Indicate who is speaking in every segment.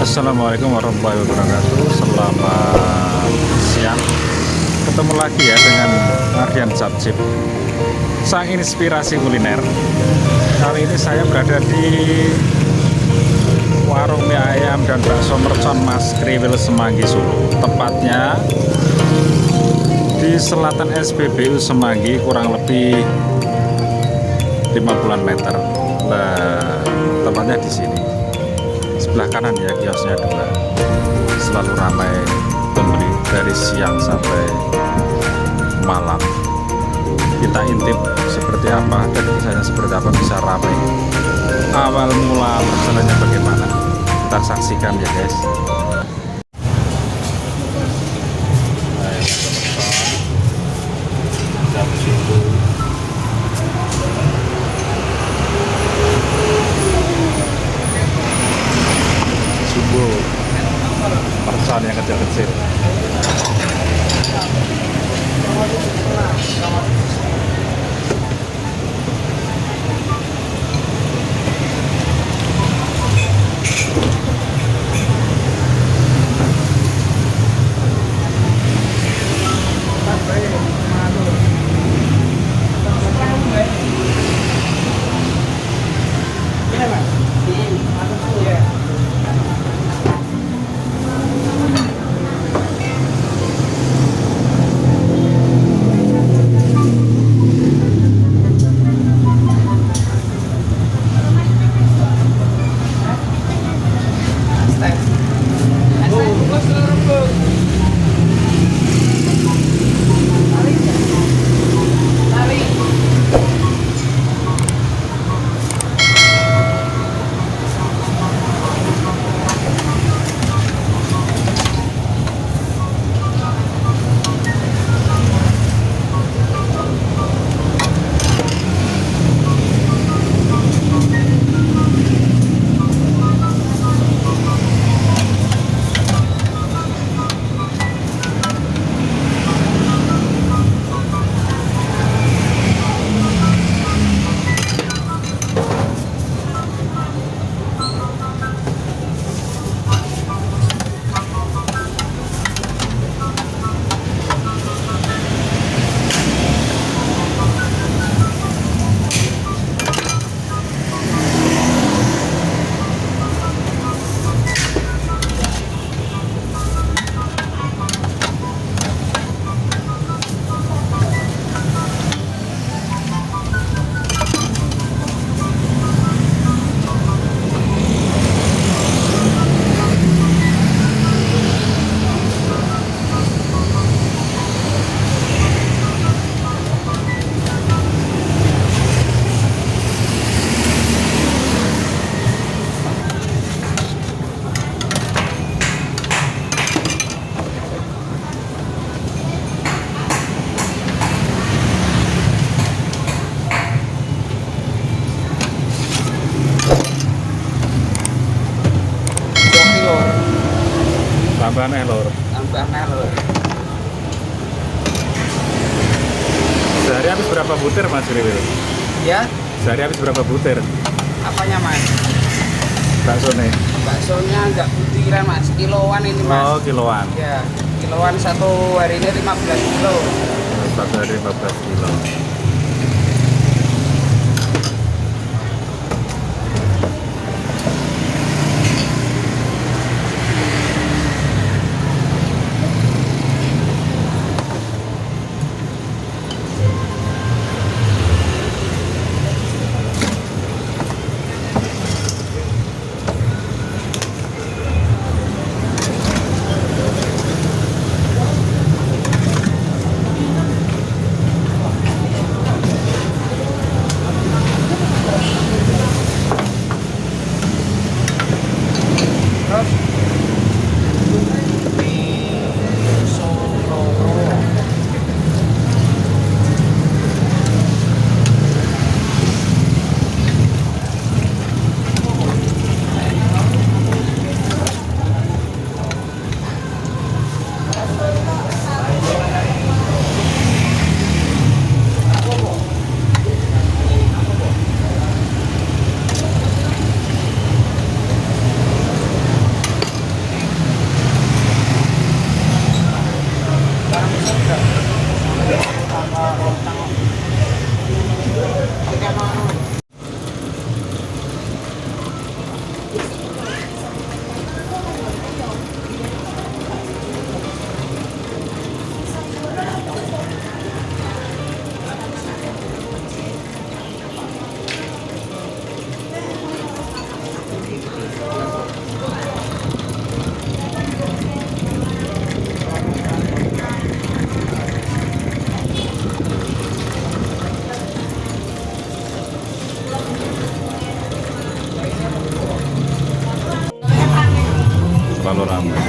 Speaker 1: Assalamualaikum warahmatullahi wabarakatuh. Selamat siang. Ketemu lagi ya dengan Ardian Capcip, sang inspirasi kuliner. Kali ini saya berada di warung mie ayam dan bakso mercon Mas Kriwil Semanggi Solo. Tepatnya di selatan SPBU Semanggi, kurang lebih 50-an meter. Nah, tempatnya di sini. Sebelah kanan ya, kiosnya dua. Selalu ramai pembeli dari siang sampai malam. Kita intip seperti apa dan kisahnya seperti apa bisa ramai. Awal mula masalahnya bagaimana? Kita saksikan ya guys. Mercon yang kecil-kecil. Tambah lor. Sehari habis berapa butir Mas Kriwil?
Speaker 2: Ya,
Speaker 1: Sehari habis berapa butir?
Speaker 2: apanya Mas?
Speaker 1: Baksonya?
Speaker 2: Baksonya enggak butiran Mas, kiloan ini Mas.
Speaker 1: Oh, kiloan.
Speaker 2: Ya, kiloan satu hari ini 15 kilo.
Speaker 1: Satu hari 15 kilo. selalu ramai.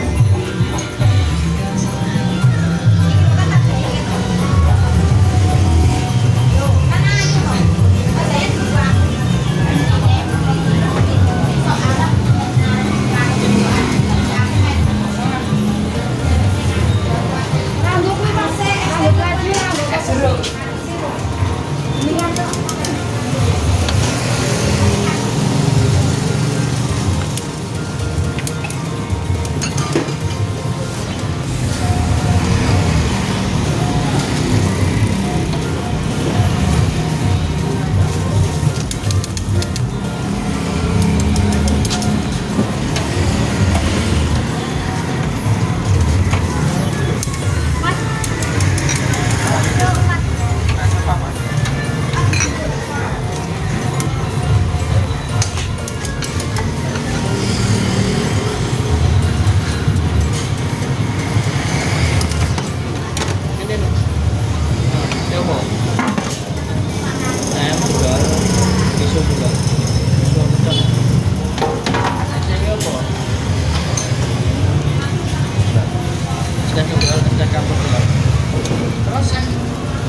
Speaker 2: Terus yang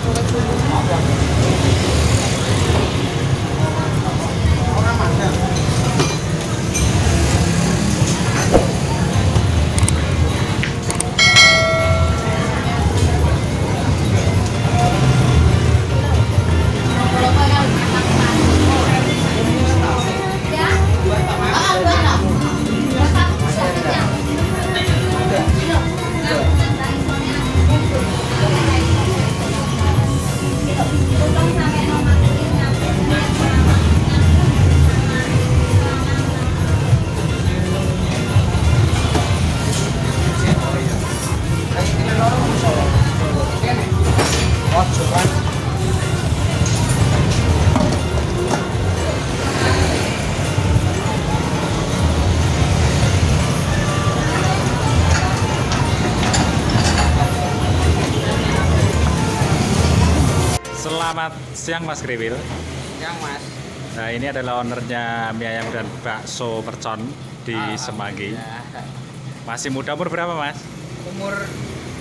Speaker 2: sulit-sulit apa? Orang mana?
Speaker 1: Selamat siang Mas Kriwil.
Speaker 2: Yang Mas.
Speaker 1: Nah ini adalah ownernya mie ayam dan bakso mercon di Semanggi. Masih muda, umur berapa Mas?
Speaker 2: Umur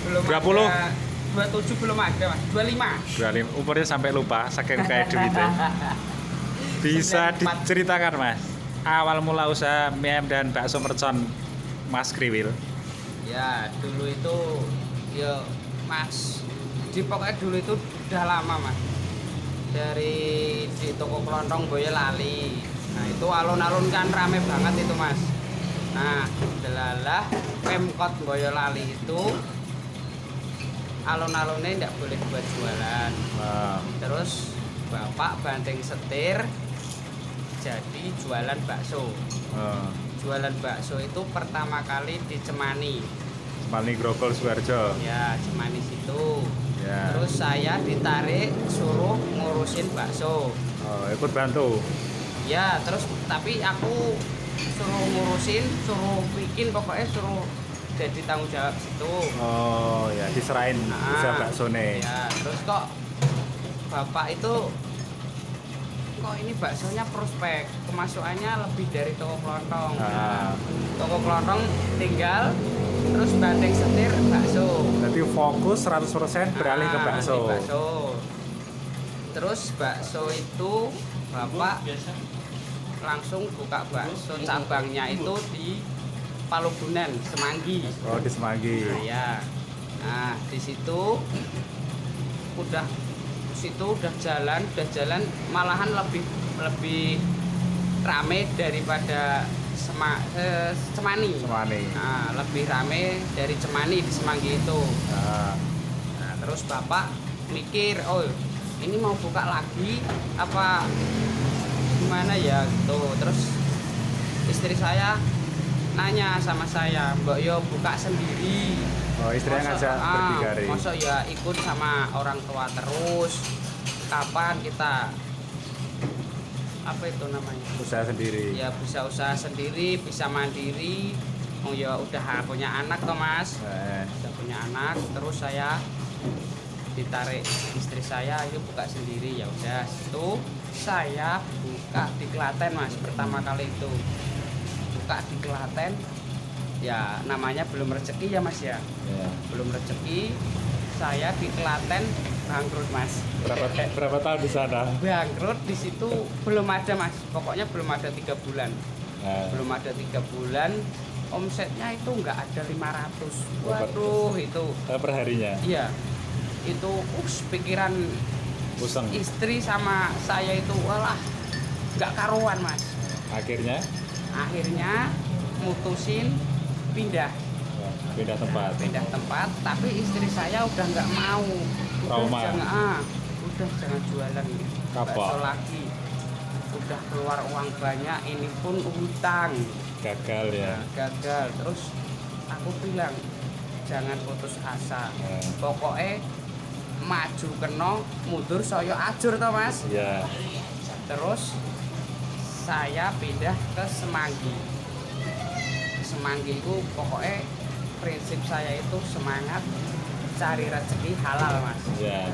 Speaker 2: belum
Speaker 1: 20?
Speaker 2: ada, 27 belum ada Mas, 25.
Speaker 1: 25. Umurnya sampai lupa, saking kayak duitnya. Bisa
Speaker 2: 94.
Speaker 1: diceritakan Mas, awal mula usaha mie ayam dan bakso mercon Mas Kriwil?
Speaker 2: Ya dulu itu ya Mas, di pokoknya dulu itu udah lama Mas, dari di toko kelontong Boyolali. Nah itu alun-alun kan rame banget itu Mas. Nah delalah Pemkot Boyolali itu alun-alunnya tidak boleh buat jualan. Terus bapak banding setir jadi jualan bakso. Jualan bakso itu pertama kali di Cemani.
Speaker 1: Cemani Grogol Suharjo.
Speaker 2: Ya Cemani situ.
Speaker 1: Ya.
Speaker 2: Terus saya ditarik suruh ngurusin bakso.
Speaker 1: Ikut bantu.
Speaker 2: Ya terus tapi aku suruh ngurusin, suruh bikin, pokoknya suruh jadi tanggung jawab situ.
Speaker 1: Oh ya, diserahin usaha bakso nih.
Speaker 2: Ya terus kok bapak itu kok ini baksonya prospek, kemasukannya lebih dari toko kelontong. Nah, toko kelontong tinggal, terus banding setir bakso.
Speaker 1: Jadi fokus 100% beralih ke bakso.
Speaker 2: Di bakso. Terus bakso itu bapak langsung buka bakso cabangnya itu di Palugunan, Semanggi.
Speaker 1: Oh di Semanggi.
Speaker 2: Nah, ya. Nah di situ udah jalan malahan lebih rame daripada Cemani. Nah, lebih rame dari Cemani di Semanggi itu. Nah, terus bapak mikir, oh ini mau buka lagi apa gimana ya gitu. Terus istri saya nanya sama saya, Mbak Yo buka sendiri.
Speaker 1: Oh istrinya ngajak berdikari.
Speaker 2: Masa ya ikut sama orang tua terus. Kapan kita apa itu namanya?
Speaker 1: Usaha sendiri.
Speaker 2: Ya bisa usaha sendiri, bisa mandiri. Oh ya udah punya anak toh Mas. Udah punya anak, terus saya ditarik istri saya, ayo buka sendiri. Ya udah, itu saya buka di Klaten Mas, pertama kali itu buka di Klaten. Ya namanya belum rezeki ya Mas ya.
Speaker 1: Ya.
Speaker 2: Belum rezeki, saya di Klaten bangkrut Mas.
Speaker 1: Berapa tahun di sana?
Speaker 2: Bangkrut di situ belum ada Mas. Pokoknya belum ada 3 bulan.
Speaker 1: Nah,
Speaker 2: Belum ada 3 bulan, omsetnya itu nggak ada 500. Waduh itu.
Speaker 1: per harinya.
Speaker 2: Iya. Itu pikiran
Speaker 1: Pusing.
Speaker 2: istri sama saya itu walah nggak karuan Mas. Akhirnya mutusin pindah
Speaker 1: Beda tempat.
Speaker 2: tapi istri saya udah nggak mau.
Speaker 1: Trauma.
Speaker 2: Udah jangan jualan
Speaker 1: Kapok.
Speaker 2: bakso lagi, udah keluar uang banyak, ini pun utang.
Speaker 1: Gagal ya.
Speaker 2: Gagal. Terus aku bilang jangan putus asa, pokoknya maju kena mundur saya ajur toh Mas.
Speaker 1: Ya.
Speaker 2: Terus saya pindah ke Semanggi. Semanggi itu pokoknya prinsip saya itu semangat cari rezeki halal Mas.
Speaker 1: Ya.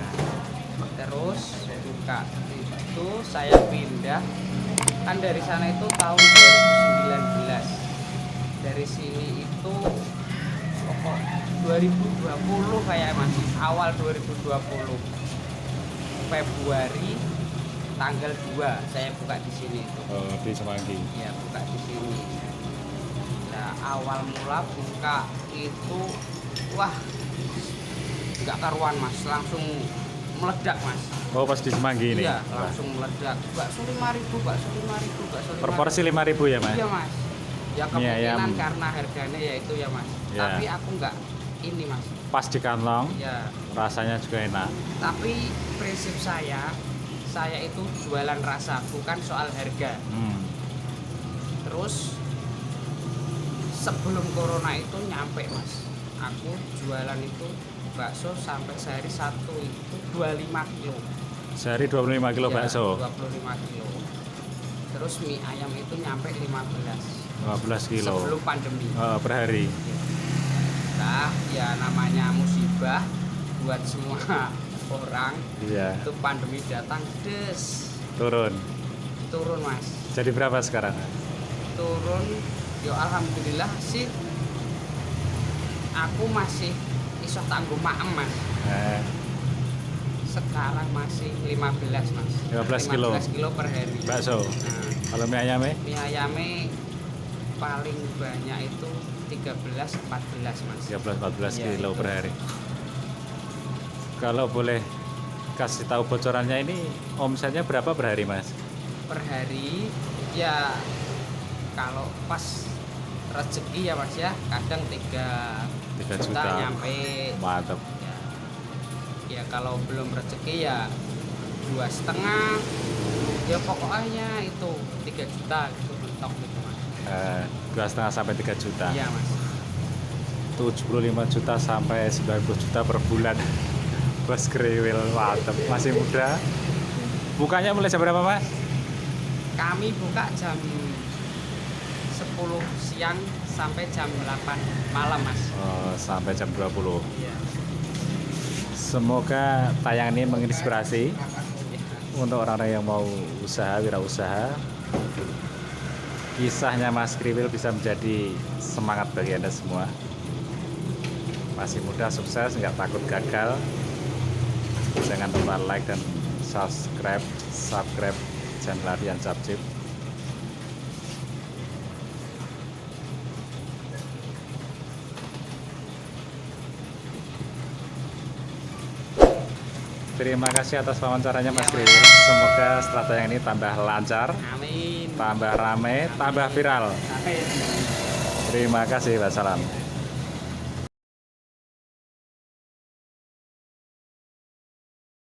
Speaker 2: Terus buka itu saya pindah kan dari sana itu tahun 2019. Dari sini itu pokok 2020 kayak masih awal 2020 Februari tanggal 2 saya buka di sini itu.
Speaker 1: Oh, di Semanggi.
Speaker 2: Ya buka di sini. Nah awal mula buka itu wah nggak karuan Mas, langsung meledak Mas.
Speaker 1: Oh, pas di Semanggi ini.
Speaker 2: Iya langsung meledak. Bakso 5.000, bakso 5.000, bakso 5.000.
Speaker 1: Per porsi 5.000 ya, Mas?
Speaker 2: Iya Mas. Ya
Speaker 1: Mie ayam.
Speaker 2: kemungkinan karena harganya ya itu ya Mas.
Speaker 1: Ya.
Speaker 2: Tapi aku nggak ini Mas.
Speaker 1: Pas di kantong,
Speaker 2: Ya.
Speaker 1: rasanya juga enak.
Speaker 2: Tapi prinsip saya itu jualan rasa, bukan soal harga. Terus sebelum corona itu nyampe Mas, aku jualan itu bakso sampai sehari satu itu 25 kilo.
Speaker 1: Sehari 25 kilo
Speaker 2: Iya,
Speaker 1: bakso.
Speaker 2: 25 kilo. Terus mie ayam itu nyampe 15
Speaker 1: 15 kilo.
Speaker 2: sebelum pandemi.
Speaker 1: Per hari.
Speaker 2: Nah, ya namanya musibah buat semua orang.
Speaker 1: Iya.
Speaker 2: Itu pandemi datang,
Speaker 1: Turun.
Speaker 2: turun Mas.
Speaker 1: Jadi berapa sekarang?
Speaker 2: Turun, ya alhamdulillah sih. Aku masih iso tanggung maem Mas.
Speaker 1: Eh,
Speaker 2: Sekarang masih 15 Mas.
Speaker 1: 15 kilo.
Speaker 2: 15 kilo per hari.
Speaker 1: bakso.
Speaker 2: Nah,
Speaker 1: Kalau mie ayamnya?
Speaker 2: mie ayame paling banyak itu 13-14 Mas.
Speaker 1: 13-14
Speaker 2: Iya,
Speaker 1: kilo
Speaker 2: itu.
Speaker 1: per hari. Kalau boleh kasih tahu bocorannya ini omsetnya berapa per hari, Mas?
Speaker 2: Per hari ya kalau pas rezeki ya Mas ya kadang 3
Speaker 1: 3
Speaker 2: juta
Speaker 1: juta.
Speaker 2: nyampe
Speaker 1: Mantap.
Speaker 2: ya, ya kalau belum rezeki ya 2,5 ya pokoknya itu 3 juta gitu mentok gitu Mas.
Speaker 1: 2,5 sampai 3 juta.
Speaker 2: Iya Mas.
Speaker 1: 75 juta sampai 90 juta per bulan. Bos Kriwil, mantap. Masih muda. Bukanya mulai jam berapa, Mas?
Speaker 2: Kami buka jam 10 siang sampai jam 8 malam Mas.
Speaker 1: Oh, sampai jam 20.
Speaker 2: Iya.
Speaker 1: Semoga tayangan ini menginspirasi
Speaker 2: Ya.
Speaker 1: untuk orang-orang yang mau usaha, wirausaha. Kisahnya Mas Kriwil bisa menjadi semangat bagi Anda semua. Masih muda, sukses, nggak takut gagal. Jangan lupa like dan subscribe channel Ardian Capcip. Terima kasih atas wawancaranya Mas
Speaker 2: Ya,
Speaker 1: Kriwil. Semoga setelah tayangan ini tambah lancar,
Speaker 2: Amin.
Speaker 1: tambah rame, tambah viral.
Speaker 2: Amin.
Speaker 1: Terima kasih. Wassalam.